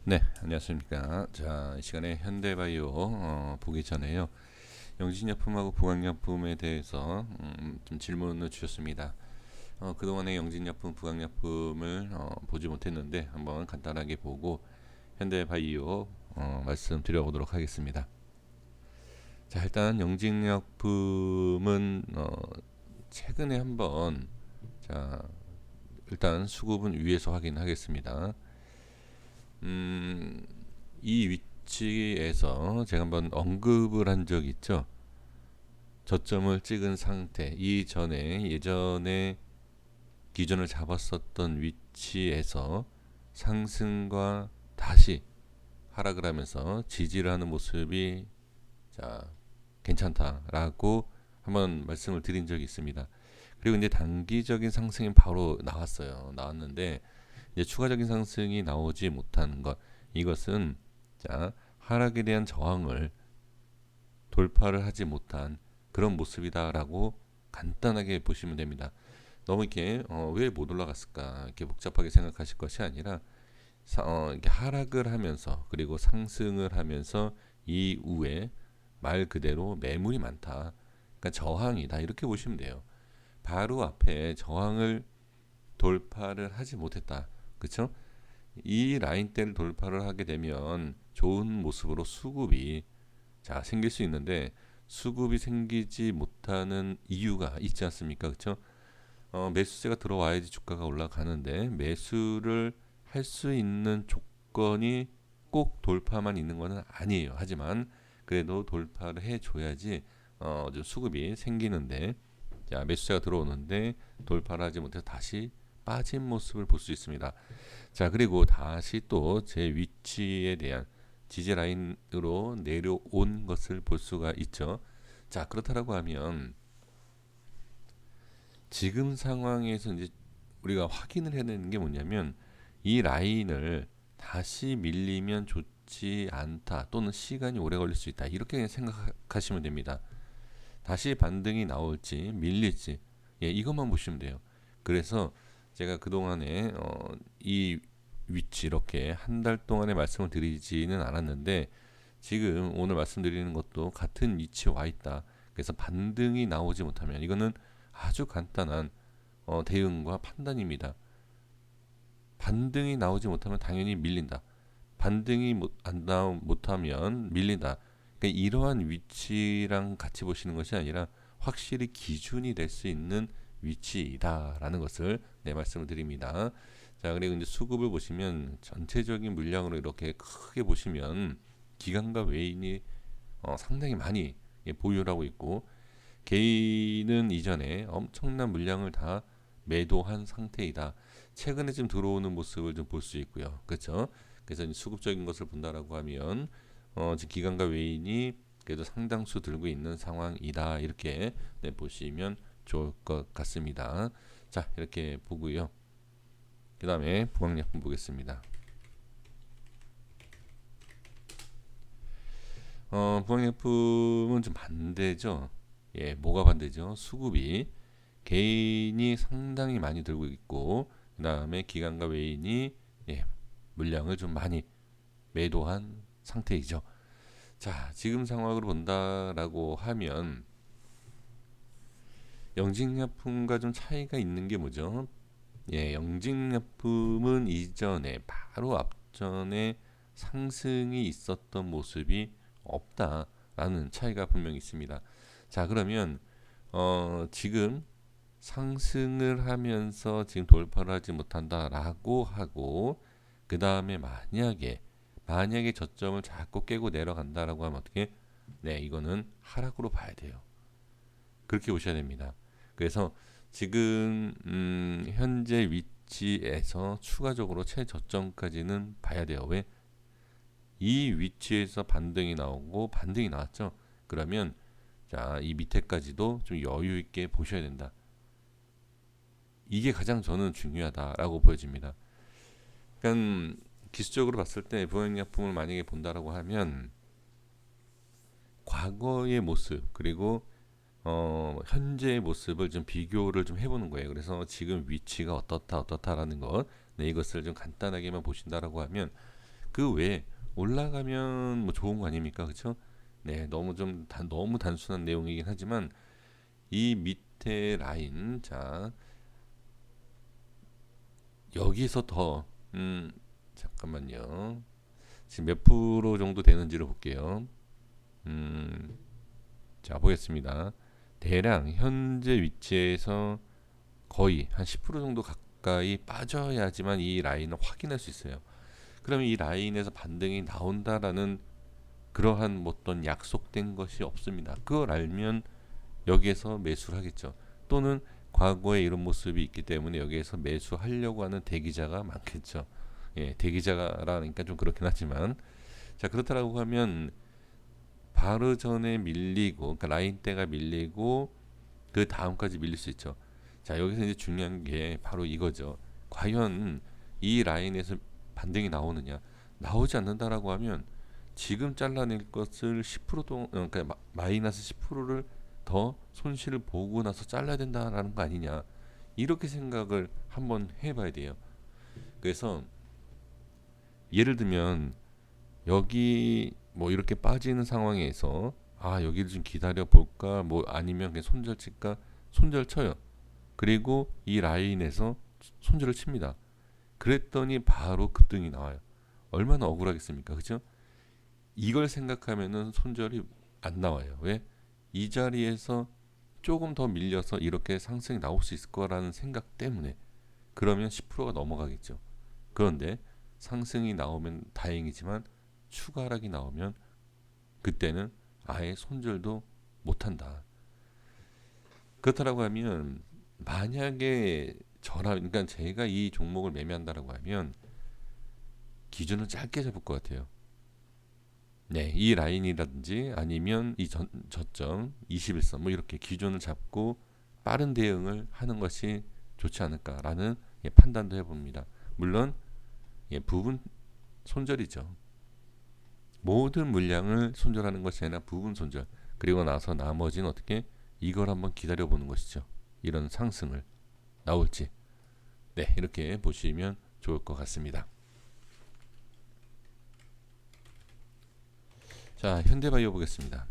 네, 안녕하십니까. 자, 이 시간에 현대바이오 보기 전에요. 영진약품하고 부강약품에 대해서 좀 질문을 주셨습니다. 그동안의 영진약품, 부강약품을 보지 못했는데 한번 간단하게 보고 현대바이오 말씀드려보도록 하겠습니다. 자, 일단 영진약품은 최근에 한번 자, 일단 수급은 위에서 확인하겠습니다. 음, 이 위치에서 제가 한번 언급을 한 적 있죠. 저점을 찍은 상태 이전에 예전에 기준을 잡았었던 위치에서 상승과 다시 하락을 하면서 지지를 하는 모습이 자 괜찮다라고 한번 말씀을 드린 적이 있습니다. 그리고 이제 단기적인 상승이 바로 나왔는데 이제 추가적인 상승이 나오지 못하는 것, 이것은 자 하락에 대한 저항을 돌파를 하지 못한 그런 모습이다라고 간단하게 보시면 됩니다. 너무 이렇게 왜 못 올라갔을까 이렇게 복잡하게 생각하실 것이 아니라 이렇게 하락을 하면서 그리고 상승을 하면서 이후에 말 그대로 매물이 많다. 그러니까 저항이다 이렇게 보시면 돼요. 바로 앞에 저항을 돌파를 하지 못했다. 그렇죠? 이 라인대를 돌파를 하게 되면 좋은 모습으로 수급이 생길 수 있는데 수급이 생기지 못하는 이유가 있지 않습니까? 그렇죠? 매수세가 들어와야지 주가가 올라가는데 매수를 할 수 있는 조건이 꼭 돌파만 있는 것은 아니에요. 하지만 그래도 돌파를 해줘야지 좀 수급이 생기는데 자 매수세가 들어오는데 돌파를 하지 못해서 다시 빠진 모습을 볼 수 있습니다. 자 그리고 다시 또 제 위치에 대한 지지 라인으로 내려온 것을 볼 수가 있죠. 자 그렇다라고 하면 지금 상황에서 이제 우리가 확인을 해야 되는 게 뭐냐면 이 라인을 다시 밀리면 좋지 않다 또는 시간이 오래 걸릴 수 있다 이렇게 생각하시면 됩니다. 다시 반등이 나올지 밀릴지 이것만 보시면 돼요. 그래서 제가 그동안에 이 위치 이렇게 한 달 동안에 말씀을 드리지는 않았는데 지금 오늘 말씀드리는 것도 같은 위치에 와 있다. 그래서 반등이 나오지 못하면 이거는 아주 간단한 대응과 판단입니다. 반등이 나오지 못하면 당연히 밀린다. 반등이 못하면 밀린다. 그러니까 이러한 위치랑 같이 보시는 것이 아니라 확실히 기준이 될 수 있는 위치이다라는 것을 말씀을 드립니다. 자, 그리고 이제 수급을 보시면 전체적인 물량으로 이렇게 크게 보시면 기관과 외인이 상당히 많이 보유를 하고 있고 개인은 이전에 엄청난 물량을 다 매도한 상태이다. 최근에 좀 들어오는 모습을 좀 볼 수 있고요. 그렇죠? 그래서 이제 수급적인 것을 본다라고 하면 지금 기관과 외인이 그래도 상당수 들고 있는 상황이다. 이렇게 보시면 좋을 것 같습니다. 자, 이렇게 보고요. 그 다음에 부강약품 보겠습니다. 부강약품은 좀 반대죠. 뭐가 반대죠? 수급이 개인이 상당히 많이 들고 있고 그 다음에 기관과 외인이 물량을 좀 많이 매도한 상태이죠. 자, 지금 상황으로 본다라고 하면 영직약품과 좀 차이가 있는 게 뭐죠? 영직약품은 이전에 바로 앞전에 상승이 있었던 모습이 없다라는 차이가 분명히 있습니다. 자, 그러면 지금 상승을 하면서 지금 돌파를 하지 못한다라고 하고 그 다음에 만약에 저점을 자꾸 깨고 내려간다라고 하면 어떻게? 네, 이거는 하락으로 봐야 돼요. 그렇게 보셔야 됩니다. 그래서 지금 현재 위치에서 추가적으로 최저점까지는 봐야 돼요. 왜? 이 위치에서 반등이 나오고 반등이 나왔죠. 그러면 이 밑에까지도 좀 여유 있게 보셔야 된다. 이게 가장 저는 중요하다라고 보여집니다. 그러니까 기술적으로 봤을 때 보행약품을 만약에 본다라고 하면 과거의 모습 그리고 현재의 모습을 좀 비교를 좀 해보는 거예요. 그래서 지금 위치가 어떻다라는 것, 이것을 좀 간단하게만 보신다라고 하면 그 외에 올라가면 뭐 좋은 거 아닙니까? 그렇죠? 네, 너무 단순한 내용이긴 하지만 이 밑에 라인, 자 여기서 더 잠깐만요. 지금 몇 프로 정도 되는지를 볼게요. 음, 자 보겠습니다. 대략 현재 위치에서 거의 한 10% 정도 가까이 빠져야지만 이 라인을 확인할 수 있어요. 그러면 이 라인에서 반등이 나온다라는 그러한 뭐 어떤 약속된 것이 없습니다. 그걸 알면 여기에서 매수를 하겠죠. 또는 과거에 이런 모습이 있기 때문에 여기에서 매수하려고 하는 대기자가 많겠죠. 예, 대기자라니까 좀 그렇긴 하지만 자 그렇다라고 하면 바로 전에 밀리고 그러니까 라인대가 밀리고 그 다음까지 밀릴 수 있죠. 자 여기서 이제 중요한 게 바로 이거죠. 과연 이 라인에서 반등이 나오느냐 나오지 않는다라고 하면 지금 잘라낼 것을 10% 그러니까 마이너스 10%를 더 손실을 보고 나서 잘라야 된다라는 거 아니냐 이렇게 생각을 한번 해봐야 돼요. 그래서 예를 들면 여기 뭐 이렇게 빠지는 상황에서 아 여기를 좀 기다려 볼까 뭐 아니면 그냥 손절 칠까 손절 쳐요. 그리고 이 라인에서 손절을 칩니다. 그랬더니 바로 급등이 나와요. 얼마나 억울하겠습니까? 그죠? 이걸 생각하면은 손절이 안 나와요. 왜? 이 자리에서 조금 더 밀려서 이렇게 상승이 나올 수 있을 거라는 생각 때문에 그러면 10%가 넘어가겠죠. 그런데 상승이 나오면 다행이지만 추가 하락이 나오면 그때는 아예 손절도 못한다. 그렇다라고 하면 만약에 그러니까 제가 이 종목을 매매한다라고 하면 기준은 짧게 잡을 것 같아요. 네, 이 라인이라든지 아니면 이 저점 21선 뭐 이렇게 기준을 잡고 빠른 대응을 하는 것이 좋지 않을까라는 판단도 해봅니다. 물론 부분 손절이죠. 모든 물량을 손절하는 것이 아니라 부분 손절. 그리고 나서 나머지는 어떻게 이걸 한번 기다려 보는 것이죠. 이런 상승을 나올지. 네, 이렇게 보시면 좋을 것 같습니다. 자, 현대바이오 보겠습니다.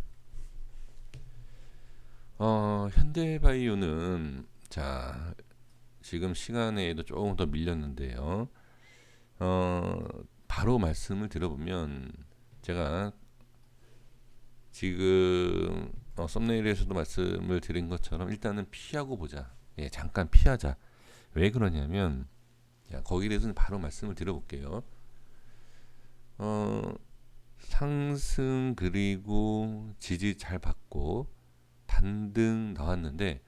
현대바이오는 자, 지금 시간에도 조금 더 밀렸는데요. 바로 말씀을 들어보면 제가 지금 썸네일에서도 말씀을 드린 것처럼 일단은 피하고 보자. 예, 잠깐 피하자. 왜 그러냐면 거기에 대해서는 바로 말씀을 드려볼게요. 상승 그리고 지지 잘 받고 반등 나왔는데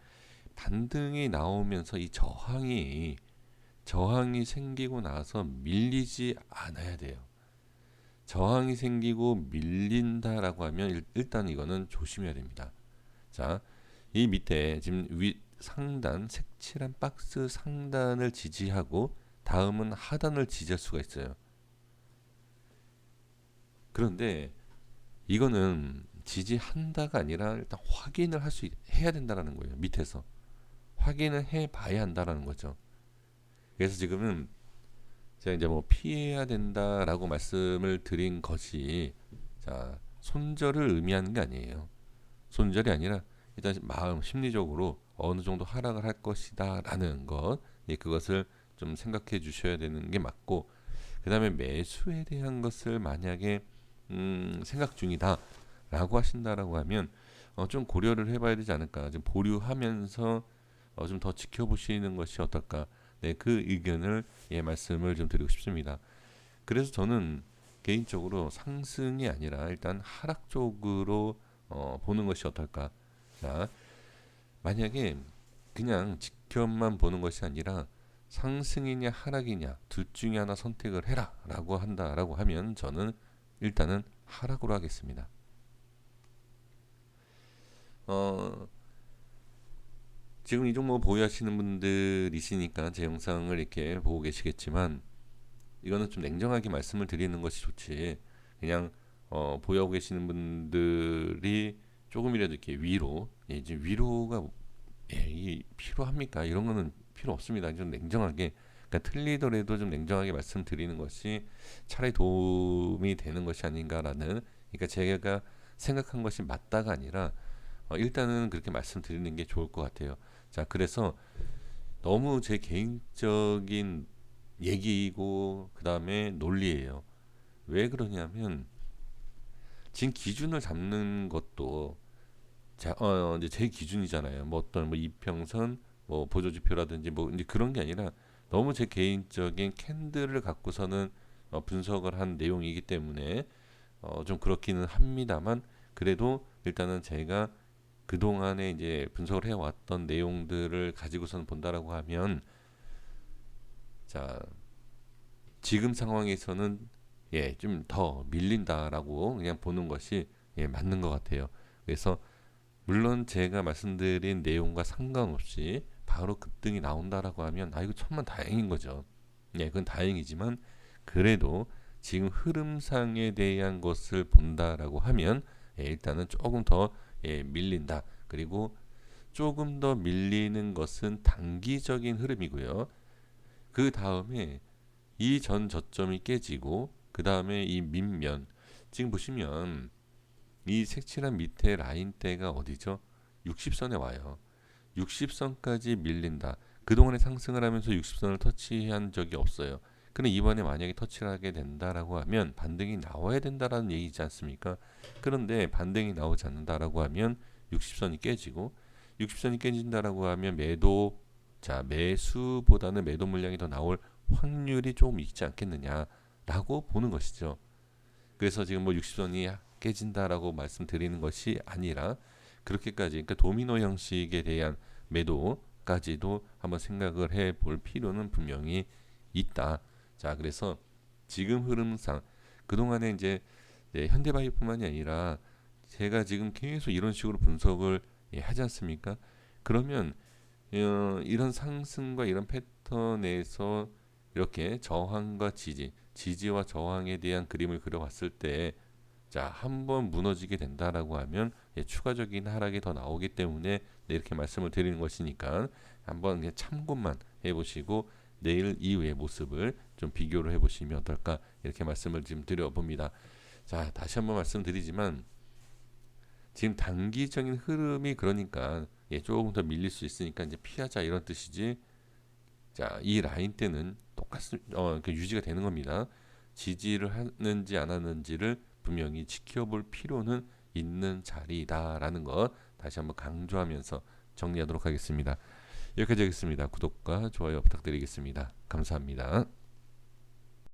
반등이 나오면서 이 저항이 생기고 나서 밀리지 않아야 돼요. 저항이 생기고 밀린다라고 하면 일단 이거는 조심해야 됩니다. 자, 이 밑에 지금 위 상단 색칠한 박스 상단을 지지하고 다음은 하단을 지지할 수가 있어요. 그런데 이거는 지지한다가 아니라 일단 확인을 해야 된다라는 거예요. 밑에서 확인을 해 봐야 한다라는 거죠. 그래서 지금은 제가 이제 뭐 피해야 된다라고 말씀을 드린 것이 자 손절을 의미하는 게 아니에요. 손절이 아니라 일단 마음 심리적으로 어느 정도 하락을 할 것이다라는 것, 그것을 좀 생각해 주셔야 되는 게 맞고, 그 다음에 매수에 대한 것을 만약에 생각 중이다라고 하신다라고 하면 좀 고려를 해봐야 되지 않을까. 좀 보류하면서 좀 더 지켜보시는 것이 어떨까. 네, 그 의견을 말씀을 좀 드리고 싶습니다. 그래서 저는 개인적으로 상승이 아니라 일단 하락 쪽으로 보는 것이 어떨까. 자, 만약에 그냥 지켜만 보는 것이 아니라 상승이냐 하락이냐 둘 중에 하나 선택을 해라라고 한다라고 하면 저는 일단은 하락으로 하겠습니다. 지금 이 종목 보유하시는 분들이시니까 제 영상을 이렇게 보고 계시겠지만 이거는 좀 냉정하게 말씀을 드리는 것이 좋지. 그냥 보유하고 계시는 분들이 조금이라도 이렇게 이제 위로가 이 필요합니까? 이런 거는 필요 없습니다. 좀 냉정하게 그러니까 틀리더라도 좀 냉정하게 말씀드리는 것이 차라리 도움이 되는 것이 아닌가라는, 그러니까 제가 생각한 것이 맞다가 아니라 일단은 그렇게 말씀드리는 게 좋을 것 같아요. 자, 그래서 너무 제 개인적인 얘기이고 그 다음에 논리예요. 왜 그러냐면 지금 기준을 잡는 것도 이제 제 기준이잖아요. 뭐 어떤 뭐 이평선, 뭐 보조지표라든지 뭐 이제 그런 게 아니라 너무 제 개인적인 캔들을 갖고서는 분석을 한 내용이기 때문에 좀 그렇기는 합니다만, 그래도 일단은 제가 그동안에 이제 분석을 해왔던 내용들을 가지고선 본다라고 하면, 자, 지금 상황에서는 좀 더 밀린다라고 그냥 보는 것이 맞는 것 같아요. 그래서 물론 제가 말씀드린 내용과 상관없이 바로 급등이 나온다라고 하면 이거 천만 다행인 거죠. 그건 다행이지만 그래도 지금 흐름상에 대한 것을 본다라고 하면 일단은 조금 더 밀린다. 그리고 조금 더 밀리는 것은 단기적인 흐름이고요. 그 다음에 이 전 저점이 깨지고 그 다음에 이 밑면, 지금 보시면 이 색칠한 밑에 라인대가 어디죠? 60선에 와요. 60선까지 밀린다. 그동안에 상승을 하면서 60선을 터치한 적이 없어요. 근데 이번에 만약에 터치를 하게 된다라고 하면 반등이 나와야 된다라는 얘기지 않습니까? 그런데 반등이 나오지 않는다라고 하면 60선이 깨지고, 60선이 깨진다라고 하면 매수보다는 매도 물량이 더 나올 확률이 조금 있지 않겠느냐라고 보는 것이죠. 그래서 지금 뭐 60선이 깨진다라고 말씀드리는 것이 아니라 그렇게까지, 그러니까 도미노 형식에 대한 매도까지도 한번 생각을 해볼 필요는 분명히 있다. 자, 그래서 지금 흐름상 그동안에 이제 현대바이오뿐만이 아니라 제가 지금 계속 이런 식으로 분석을 하지 않습니까? 그러면 이런 상승과 이런 패턴에서 이렇게 저항과 지지와 저항에 대한 그림을 그려봤을 때, 자, 한번 무너지게 된다라고 하면 추가적인 하락이 더 나오기 때문에 이렇게 말씀을 드리는 것이니까 한번 그냥 참고만 해보시고 내일 이후의 모습을 좀 비교를 해보시면 어떨까, 이렇게 말씀을 지금 드려봅니다. 자, 다시 한번 말씀드리지만 지금 단기적인 흐름이 그러니까 조금 더 밀릴 수 있으니까 이제 피하자 이런 뜻이지. 자, 이 라인 때는 유지가 되는 겁니다. 지지를 하는지 안 하는지를 분명히 지켜볼 필요는 있는 자리다라는 것 다시 한번 강조하면서 정리하도록 하겠습니다. 여기까지 하겠습니다. 구독과 좋아요 부탁드리겠습니다. 감사합니다.